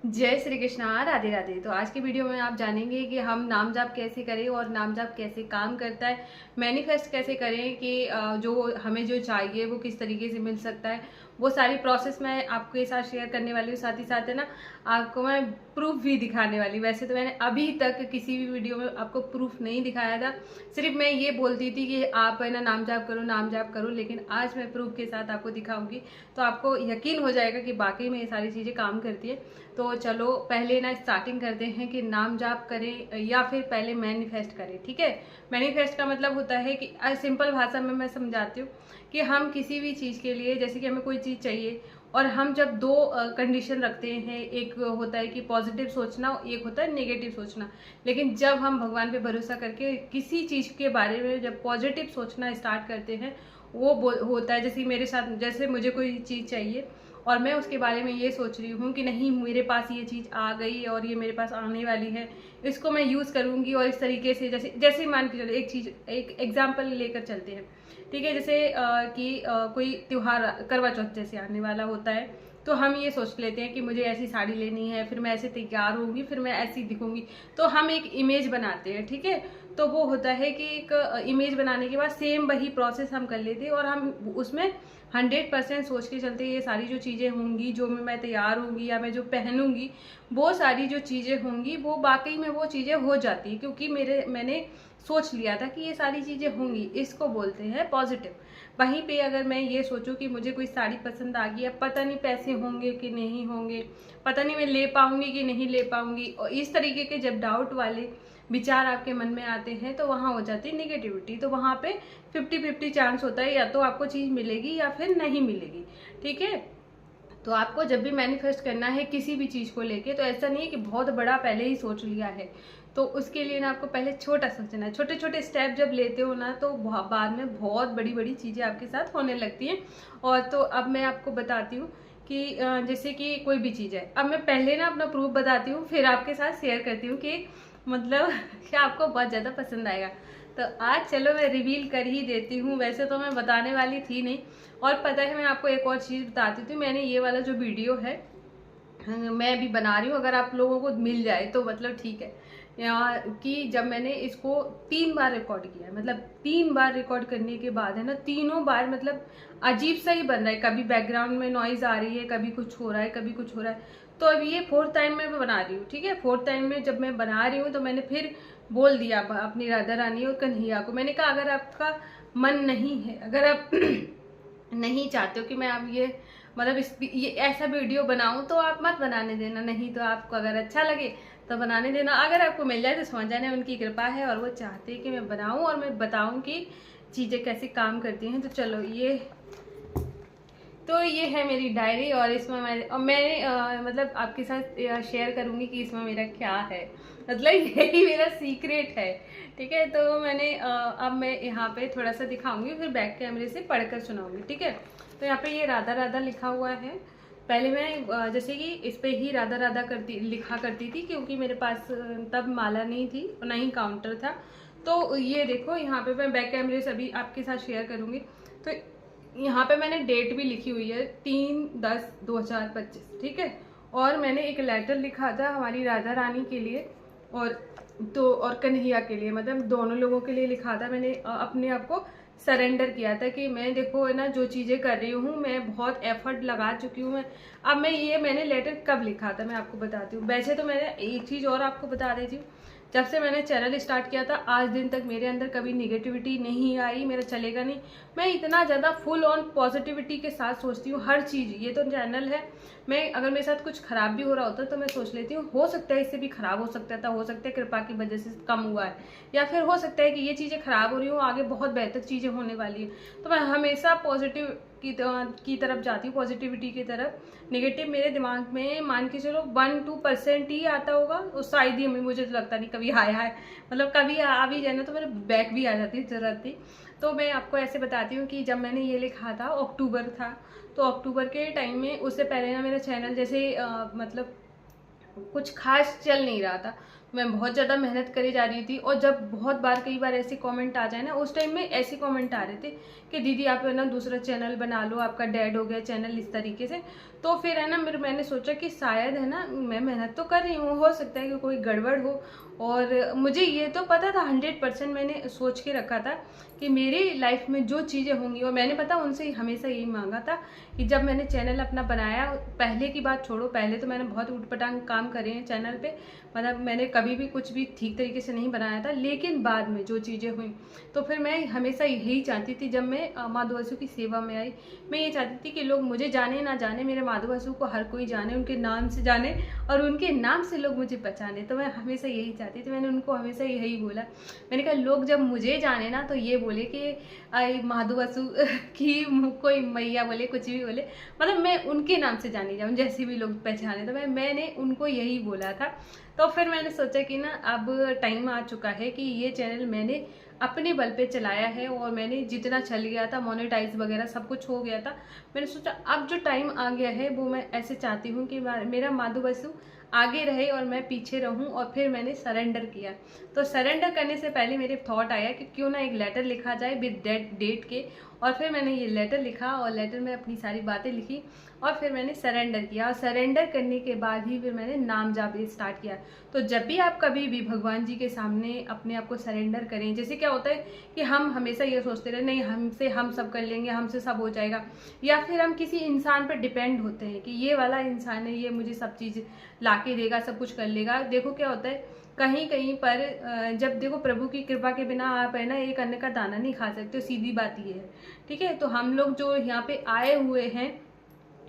जय श्री कृष्णा, राधे राधे। तो आज की वीडियो में आप जानेंगे कि हम नाम जाप कैसे करें और नाम जाप कैसे काम करता है, मैनिफेस्ट कैसे करें कि जो हमें जो चाहिए वो किस तरीके से मिल सकता है। वो सारी प्रोसेस मैं आपके साथ शेयर करने वाली हूँ। साथ ही साथ है ना, आपको मैं प्रूफ भी दिखाने वाली। वैसे तो मैंने अभी तक किसी भी वीडियो में आपको प्रूफ नहीं दिखाया था, सिर्फ मैं ये बोलती थी कि आप है ना नाम जाप करो, नाम जाप करो। लेकिन आज मैं प्रूफ के साथ आपको दिखाऊंगी, तो आपको यकीन हो जाएगा कि वाकई में ये सारी चीज़ें काम करती है। तो चलो पहले ना स्टार्टिंग करते हैं कि नाम जाप करें या फिर पहले मैनिफेस्ट करें। ठीक है, मैनिफेस्ट का मतलब होता है कि सिंपल भाषा में मैं समझाती हूँ कि हम किसी भी चीज़ के लिए, जैसे कि हमें कोई चीज़ चाहिए और हम जब दो कंडीशन रखते हैं, एक होता है कि पॉजिटिव सोचना, एक होता है नेगेटिव सोचना। लेकिन जब हम भगवान पे भरोसा करके किसी चीज़ के बारे में जब पॉजिटिव सोचना स्टार्ट करते हैं, वो होता है। जैसे मेरे साथ, जैसे मुझे कोई चीज़ चाहिए और मैं उसके बारे में ये सोच रही हूँ कि नहीं, मेरे पास ये चीज़ आ गई और ये मेरे पास आने वाली है, इसको मैं यूज़ करूँगी। और इस तरीके से जैसे जैसे मान के चलो, एक चीज़, एक एग्जाम्पल लेकर चलते हैं। ठीक है, जैसे कि कोई त्यौहार करवा चौथ जैसे आने वाला होता है, तो हम ये सोच लेते हैं कि मुझे ऐसी साड़ी लेनी है, फिर मैं ऐसे तैयार होंगी, फिर मैं ऐसी दिखूंगी। तो हम एक इमेज बनाते हैं। ठीक है, तो वो होता है कि एक इमेज बनाने के बाद सेम वही प्रोसेस हम कर लेते हैं और हम उसमें 100% सोच के चलते हैं ये सारी जो चीज़ें होंगी, जो मैं तैयार होंगी या मैं जो पहनूंगी, वो सारी जो चीज़ें होंगी वो वाकई में वो चीज़ें हो जाती है, क्योंकि मैंने सोच लिया था कि ये सारी चीज़ें होंगी। इसको बोलते हैं पॉजिटिव। वहीं पे अगर मैं ये सोचूं कि मुझे कोई साड़ी पसंद आ गई है, पता नहीं पैसे होंगे कि नहीं होंगे, पता नहीं मैं ले पाऊंगी कि नहीं ले पाऊंगी, और इस तरीके के जब डाउट वाले विचार आपके मन में आते हैं, तो वहाँ हो जाती है नेगेटिविटी। तो वहाँ पे 50-50 चांस होता है, या तो आपको चीज़ मिलेगी या फिर नहीं मिलेगी। ठीक है, तो आपको जब भी मैनिफेस्ट करना है किसी भी चीज़ को लेके, तो ऐसा नहीं है कि बहुत बड़ा पहले ही सोच लिया है। तो उसके लिए ना आपको पहले छोटा सोचना है। छोटे छोटे स्टेप जब लेते हो ना, तो बाद में बहुत बड़ी बड़ी चीज़ें आपके साथ होने लगती हैं। और तो अब मैं आपको बताती हूँ कि जैसे कि कोई भी चीज़ है। अब मैं पहले ना अपना प्रूफ बताती हूँ, फिर आपके साथ शेयर करती हूँ कि मतलब कि आपको बहुत ज़्यादा पसंद आएगा। तो आज चलो मैं रिवील कर ही देती हूँ। वैसे तो मैं बताने वाली थी नहीं। और पता है, मैं आपको एक और चीज़ बताती थी। मैंने ये वाला जो वीडियो है मैं भी बना रही हूँ, अगर आप लोगों को मिल जाए तो मतलब ठीक है। कि जब मैंने इसको 3 बार रिकॉर्ड किया है, मतलब 3 बार रिकॉर्ड करने के बाद है ना, तीनों बार मतलब अजीब सा ही बन रहा है। कभी बैकग्राउंड में नॉइज आ रही है, कभी कुछ हो रहा है, कभी कुछ हो रहा है। तो अब ये 4th टाइम में मैं बना रही हूँ। ठीक है, 4th टाइम में जब मैं बना रही हूँ, तो मैंने फिर बोल दिया अपनी राधा रानी और कन्हैया को। मैंने कहा अगर आपका मन नहीं है, अगर आप नहीं चाहते हो कि मैं अब ये मतलब ये ऐसा वीडियो बनाऊं, तो आप मत बनाने देना। नहीं तो आपको अगर अच्छा लगे तो बनाने देना। अगर आपको मिल जाए तो समझ जाना उनकी कृपा है, और वो चाहते हैं कि मैं बनाऊं और मैं बताऊं कि चीज़ें कैसे काम करती हैं। तो चलो, ये है मेरी डायरी, और इसमें मैं मतलब आपके साथ शेयर करूंगी कि इसमें मेरा क्या है, मतलब यही मेरा सीक्रेट है। ठीक है, तो अब मैं यहाँ पे थोड़ा सा दिखाऊंगी, फिर बैक कैमरे से पढ़कर सुनाऊंगी। ठीक है, तो यहाँ पे ये राधा राधा लिखा हुआ है। पहले मैं जैसे कि इस पे ही राधा राधा लिखा करती थी, क्योंकि मेरे पास तब माला नहीं थी और ना ही काउंटर था। तो ये देखो, यहाँ पे मैं बैक कैमरे से अभी आपके साथ शेयर करूंगी। तो यहाँ पे मैंने डेट भी लिखी हुई है, 3/10/2025। ठीक है, और मैंने एक लेटर लिखा था हमारी राधा रानी के लिए और कन्हैया के लिए, मतलब दोनों लोगों के लिए लिखा था। मैंने अपने आप को सरेंडर किया था कि मैं, देखो है ना, जो चीज़ें कर रही हूँ, मैं बहुत एफर्ट लगा चुकी हूँ। अब मैंने लेटर कब लिखा था मैं आपको बताती हूँ। वैसे तो मैंने एक चीज़ और आपको बता देती हूँ, जब से मैंने चैनल स्टार्ट किया था आज दिन तक मेरे अंदर कभी निगेटिविटी नहीं आई। मेरा चलेगा नहीं, मैं इतना ज़्यादा फुल ऑन पॉजिटिविटी के साथ सोचती हूँ हर चीज़। ये तो चैनल है, मैं अगर मेरे साथ कुछ खराब भी हो रहा होता तो मैं सोच लेती हूँ हो सकता है इससे भी खराब हो सकता था, हो सकता है कृपा की वजह से कम हुआ है, या फिर हो सकता है कि ये चीज़ें खराब हो रही हो, आगे बहुत बेहतर चीज़ें होने वाली है। तो मैं हमेशा पॉजिटिव की तरफ जाती हूँ, पॉजिटिविटी की तरफ। नेगेटिव मेरे दिमाग में मान के चलो 1-2% ही आता होगा, उस शायद ही, मुझे तो लगता नहीं कभी आया है। मतलब कभी आ भी जाए ना तो मेरे बैक भी आ जाती है जरूरत थी। तो मैं आपको ऐसे बताती हूँ कि जब मैंने ये लिखा था, अक्टूबर था, तो अक्टूबर के टाइम में, उससे पहले ना मेरा चैनल जैसे मतलब कुछ खास चल नहीं रहा था। मैं बहुत ज़्यादा मेहनत करे जा रही थी। और जब बहुत बार कई बार ऐसे कमेंट आ जाए ना, उस टाइम में ऐसे कमेंट आ रहे थे कि दीदी आप है ना दूसरा चैनल बना लो, आपका डेड हो गया चैनल, इस तरीके से। तो फिर है ना मैंने सोचा कि शायद है ना मैं मेहनत तो कर रही हूँ, हो सकता है कि कोई गड़बड़ हो। और मुझे ये तो पता था 100%, मैंने सोच के रखा था कि मेरी लाइफ में जो चीज़ें होंगी, और मैंने पता उनसे हमेशा यही मांगा था कि जब मैंने चैनल अपना बनाया, पहले की बात छोड़ो, पहले तो मैंने बहुत उटपटांग काम करे हैं चैनल पे, मतलब मैंने कभी भी कुछ भी ठीक तरीके से नहीं बनाया था। लेकिन बाद में जो चीज़ें हुई, तो फिर मैं हमेशा यही चाहती थी, जब मैं माधो बसु की सेवा में आई, मैं ये चाहती थी कि लोग मुझे जाने ना जाने, मेरे माधो बसु को हर कोई जाने, उनके नाम से जाने और उनके नाम से लोग मुझे पहचाने। तो मैं हमेशा यही चाहती थी, मैंने उनको हमेशा यही बोला, मैंने कहा लोग जब मुझे जाने ना तो ये बोले कि आई माधो बसु की कोई मैया बोले, कुछ भी बोले, मतलब मैं उनके नाम से जानी जाऊँ, जैसे भी लोग पहचाने। तो मैंने उनको यही बोला था। तो फिर मैंने सोचा कि ना अब टाइम आ चुका है कि ये चैनल मैंने अपने बल पे चलाया है, और मैंने जितना चल गया था, मोनेटाइज वगैरह सब कुछ हो गया था। मैंने सोचा अब जो टाइम आ गया है वो मैं ऐसे चाहती हूँ कि मेरा माधो बसु आगे रहे और मैं पीछे रहूं। और फिर मैंने सरेंडर किया। तो सरेंडर करने से पहले मेरे थॉट आया कि क्यों ना एक लेटर लिखा जाए विद डेट के। और फिर मैंने ये लेटर लिखा, और लेटर में अपनी सारी बातें लिखी, और फिर मैंने सरेंडर किया। और सरेंडर करने के बाद ही फिर मैंने नाम जाप स्टार्ट किया। तो जब भी आप कभी भी भगवान जी के सामने अपने आप को सरेंडर करें, जैसे क्या होता है कि हम हमेशा ये सोचते रहे नहीं हमसे हम सब कर लेंगे, हमसे सब हो जाएगा, या फिर हम किसी इंसान पर डिपेंड होते हैं कि ये वाला इंसान है, ये मुझे सब चीज़ ला के देगा, सब कुछ कर लेगा। देखो क्या होता है, कहीं कहीं पर जब देखो प्रभु की कृपा के बिना आप है ना एक अन्न का दाना नहीं खा सकते, सीधी बात ये है। ठीक है, तो हम लोग जो यहाँ पे आए हुए हैं,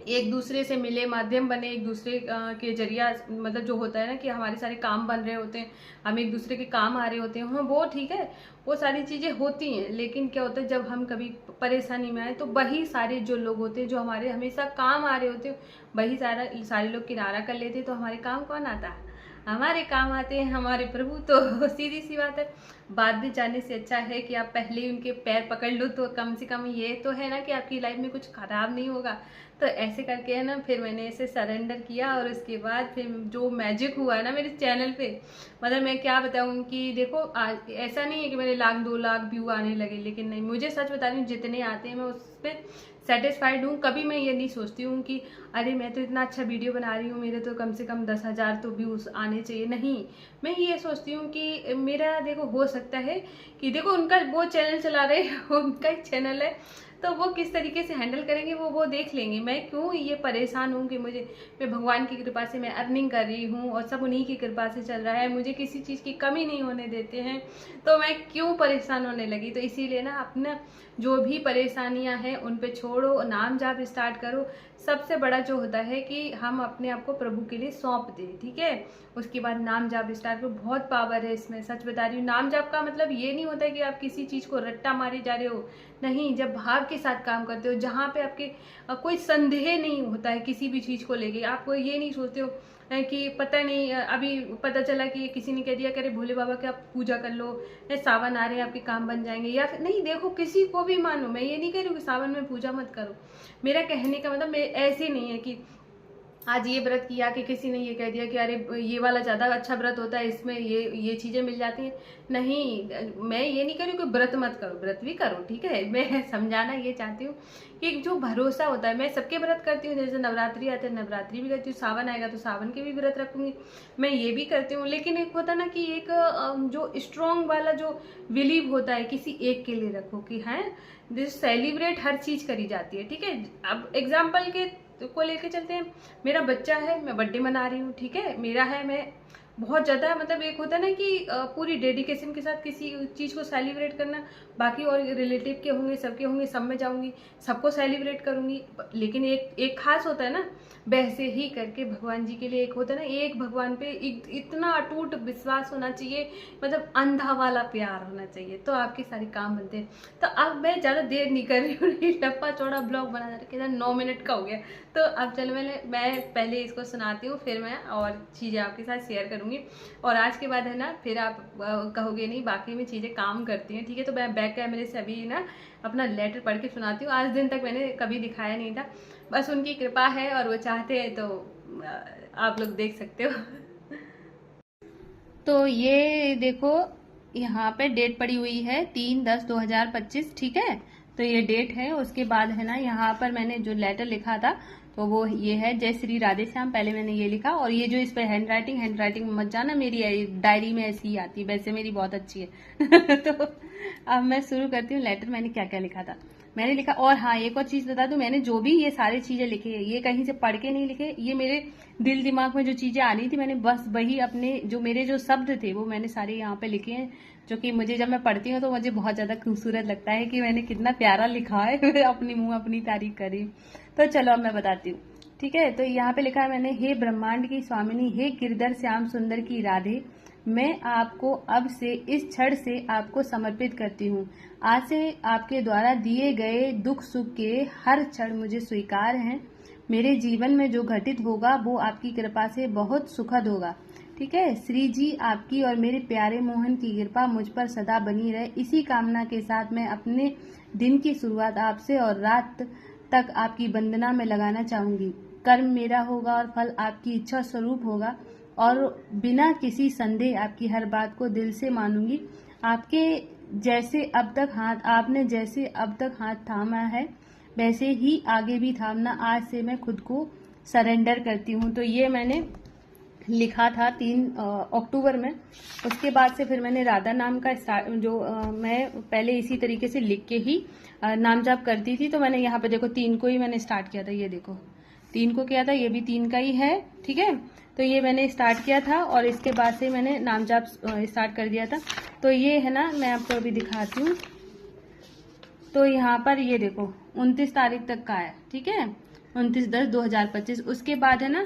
एक दूसरे से मिले, माध्यम बने, एक दूसरे के जरिया, मतलब जो होता है ना कि हमारे सारे काम बन रहे होते हैं, हम एक दूसरे के काम आ रहे होते हैं, वो ठीक है, वो सारी चीज़ें होती हैं। लेकिन क्या होता है जब हम कभी परेशानी में आए, तो वही सारे जो लोग होते हैं जो हमारे हमेशा काम आ रहे होते हैं, वही सारे लोग किनारा कर लेते हैं। तो हमारे काम कौन आता है? हमारे काम आते हैं हमारे प्रभु। तो सीधी सी बात है, बाद में जाने से अच्छा है कि आप पहले ही उनके पैर पकड़ लो, तो कम से कम ये तो है ना कि आपकी लाइफ में कुछ खराब नहीं होगा। तो ऐसे करके है ना फिर मैंने इसे सरेंडर किया। और उसके बाद फिर जो मैजिक हुआ है ना मेरे चैनल पे, मतलब मैं क्या बताऊँ कि देखो आज ऐसा नहीं है कि मेरे 1-2 लाख व्यू आने लगे, लेकिन नहीं, मुझे सच बता रही हूँ जितने आते हैं मैं उस पर सेटिस्फाइड हूँ। कभी मैं ये नहीं सोचती हूँ कि अरे मैं तो इतना अच्छा वीडियो बना रही हूँ, मेरे तो कम से कम 10,000 तो व्यूज़ आने चाहिए। नहीं, मैं ये सोचती हूँ कि मेरा देखो हो सकता है कि देखो उनका वो चैनल चला रहे उनका ही चैनल है, तो वो किस तरीके से हैंडल करेंगे वो देख लेंगे। मैं क्यों ये परेशान हूँ कि मैं भगवान की कृपा से मैं अर्निंग कर रही हूँ, और सब उन्हीं की कृपा से चल रहा है, मुझे किसी चीज़ की कमी नहीं होने देते हैं, तो मैं क्यों परेशान होने लगी। तो इसीलिए ना अपना जो भी परेशानियां हैं उन पे छोड़ो, नाम जाप स्टार्ट करो। सबसे बड़ा जो होता है कि हम अपने आप को प्रभु के लिए सौंप दें, ठीक है। उसके बाद नाम जाप स्टार्ट करो, बहुत पावर है इसमें, सच बता रही हूँ। नाम जाप का मतलब ये नहीं होता है कि आप किसी चीज़ को रट्टा मारे जा रहे हो, नहीं, जब भाव के साथ काम करते हो, जहाँ पे आपके कोई संदेह नहीं होता है किसी भी चीज़ को लेके, आप ये नहीं सोचते हो कि पता नहीं अभी पता चला कि किसी ने कह दिया कि अरे भोले बाबा की आप पूजा कर लो, सावन आ रहे हैं आपके काम बन जाएंगे, या फिर नहीं, देखो किसी को भी मानो, मैं ये नहीं कह रही हूँ कि सावन में पूजा मत करो। मेरा कहने का मतलब ऐसे नहीं है कि आज ये व्रत किया कि किसी ने ये कह दिया कि अरे ये वाला ज़्यादा अच्छा व्रत होता है, इसमें ये चीज़ें मिल जाती हैं। नहीं, मैं ये नहीं कह रही हूँ कि व्रत मत करो, व्रत भी करो, ठीक है। मैं समझाना ये चाहती हूँ कि जो भरोसा होता है, मैं सबके व्रत करती हूँ, जैसे नवरात्रि आते हैं नवरात्रि भी करती हूँ, सावन आएगा तो सावन के भी व्रत रखूँगी, मैं ये भी करती हूँ। लेकिन एक होता ना कि एक जो स्ट्रॉन्ग वाला जो बिलीव होता है किसी एक के लिए रखो कि है सेलिब्रेट हर चीज़ करी जाती है, ठीक है। अब एग्जाम्पल के को लेके चलते हैं, मेरा बच्चा है, मैं बर्थडे मना रही हूँ, ठीक है, मेरा है, मैं बहुत ज़्यादा मतलब एक होता है ना कि पूरी डेडिकेशन के साथ किसी चीज़ को सेलिब्रेट करना, बाकी और रिलेटिव के होंगे, सबके होंगे, सब में जाऊँगी, सबको सेलिब्रेट करूँगी। लेकिन एक खास होता है ना, वैसे ही करके भगवान जी के लिए एक होता है ना, एक भगवान पे इतना अटूट विश्वास होना चाहिए, मतलब अंधा वाला प्यार होना चाहिए, तो आपके सारे काम बनते हैं। तो अब मैं ज़्यादा देर नहीं कर रही हूँ, लंबा चौड़ा ब्लॉग बना रहा, 9 मिनट का हो गया। तो अब चलो मैं पहले इसको सुनाती हूँ, फिर मैं और चीज़ें आपके साथ शेयर करूँगी। और आज के बाद है ना फिर आप कहोगे नहीं बाकी में चीज़ें काम करती हैं, ठीक है। तो मैं बैक कैमरे से अभी ना अपना लेटर पढ़ के सुनाती हूँ। आज दिन तक मैंने कभी दिखाया नहीं था, बस उनकी कृपा है और वो चाहते हैं तो आप लोग देख सकते हो। तो ये देखो यहाँ पे डेट पड़ी हुई है 3/10/2025, ठीक है। तो ये डेट है। उसके बाद है ना, यहाँ पर मैंने जो लेटर लिखा था तो वो ये है, जय श्री राधे श्याम, पहले मैंने ये लिखा। और ये जो इस पे हैंड राइटिंग मत जाना, मेरी डायरी में ऐसी ही आती है, वैसे मेरी बहुत अच्छी है। तो अब मैं शुरू करती हूँ लेटर। मैंने क्या क्या लिखा था, मैंने लिखा। और हाँ, एक और चीज बता दूं, मैंने जो भी ये सारी चीजें लिखी है ये कहीं से पढ़ के नहीं लिखे, ये मेरे दिल दिमाग में जो चीजें आ रही थी, मैंने बस वही अपने जो मेरे जो शब्द थे वो मैंने सारे यहाँ पे लिखे हैं। जो कि मुझे जब मैं पढ़ती हूँ तो मुझे बहुत ज्यादा खूबसूरत लगता है कि मैंने कितना प्यारा लिखा है। अपनी मुंह अपनी तारीफ करी। तो चलो अब मैं बताती हूँ, ठीक है। तो यहाँ पे लिखा है मैंने, हे ब्रह्मांड की स्वामिनी, हे गिरधर श्याम सुंदर की राधे, मैं आपको अब से इस क्षण से आपको समर्पित करती हूँ। आज से आपके द्वारा दिए गए दुख सुख के हर क्षण मुझे स्वीकार हैं। मेरे जीवन में जो घटित होगा वो आपकी कृपा से बहुत सुखद होगा, ठीक है। श्री जी, आपकी और मेरे प्यारे मोहन की कृपा मुझ पर सदा बनी रहे। इसी कामना के साथ मैं अपने दिन की शुरुआत आपसे और रात तक आपकी वंदना में लगाना चाहूंगी। कर्म मेरा होगा और फल आपकी इच्छा स्वरूप होगा, और बिना किसी संदेह आपकी हर बात को दिल से मानूंगी। आपने जैसे अब तक हाथ थामा है वैसे ही आगे भी थामना। आज से मैं खुद को सरेंडर करती हूँ। तो ये मैंने लिखा था 3 अक्टूबर में। उसके बाद से फिर मैंने राधा नाम का मैं पहले इसी तरीके से लिख के ही नाम जाप करती थी। तो मैंने यहाँ पे देखो 3 को ही मैंने स्टार्ट किया था, ये देखो 3 को किया था, ये भी 3 का ही है, ठीक है। तो ये मैंने स्टार्ट किया था और इसके बाद से मैंने नाम जाप स्टार्ट कर दिया था। तो ये है ना, मैं आपको अभी दिखाती हूँ। तो यहाँ पर ये देखो 29 तारीख तक का है, ठीक है, 29/10/2025। उसके बाद है ना,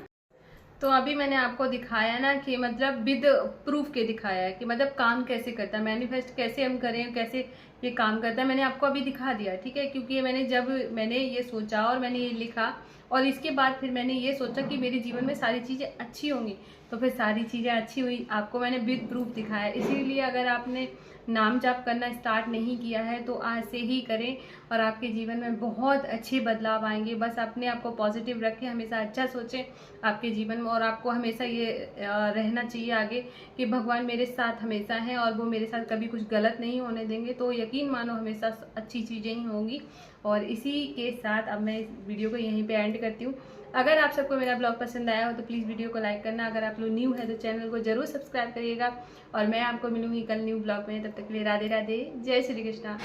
तो अभी मैंने आपको दिखाया ना कि मतलब विद प्रूफ के दिखाया है कि मतलब काम कैसे करता है, मैनिफेस्ट कैसे हम करें, कैसे ये काम करता है, मैंने आपको अभी दिखा दिया, ठीक है। क्योंकि मैंने ये सोचा और मैंने ये लिखा, और इसके बाद फिर मैंने ये सोचा कि मेरे जीवन में सारी चीज़ें अच्छी होंगी, तो फिर सारी चीज़ें अच्छी हुई। आपको मैंने विद प्रूफ दिखाया। इसीलिए अगर आपने नाम जाप करना स्टार्ट नहीं किया है तो आज से ही करें, और आपके जीवन में बहुत अच्छे बदलाव आएंगे। बस अपने आप को पॉजिटिव रखें, हमेशा अच्छा सोचें आपके जीवन में, और आपको हमेशा ये रहना चाहिए आगे कि भगवान मेरे साथ हमेशा हैं और वो मेरे साथ कभी कुछ गलत नहीं होने देंगे। तो यकीन मानो हमेशा अच्छी चीज़ें ही होंगी। और इसी के साथ अब मैं इस वीडियो को यहीं पे एंड करती हूँ। अगर आप सबको मेरा ब्लॉग पसंद आया हो तो प्लीज़ वीडियो को लाइक करना। अगर आप लोग न्यू है तो चैनल को जरूर सब्सक्राइब करिएगा। और मैं आपको मिलूंगी कल न्यू ब्लॉग में। तब तक के लिए राधे राधे, जय श्री कृष्णा।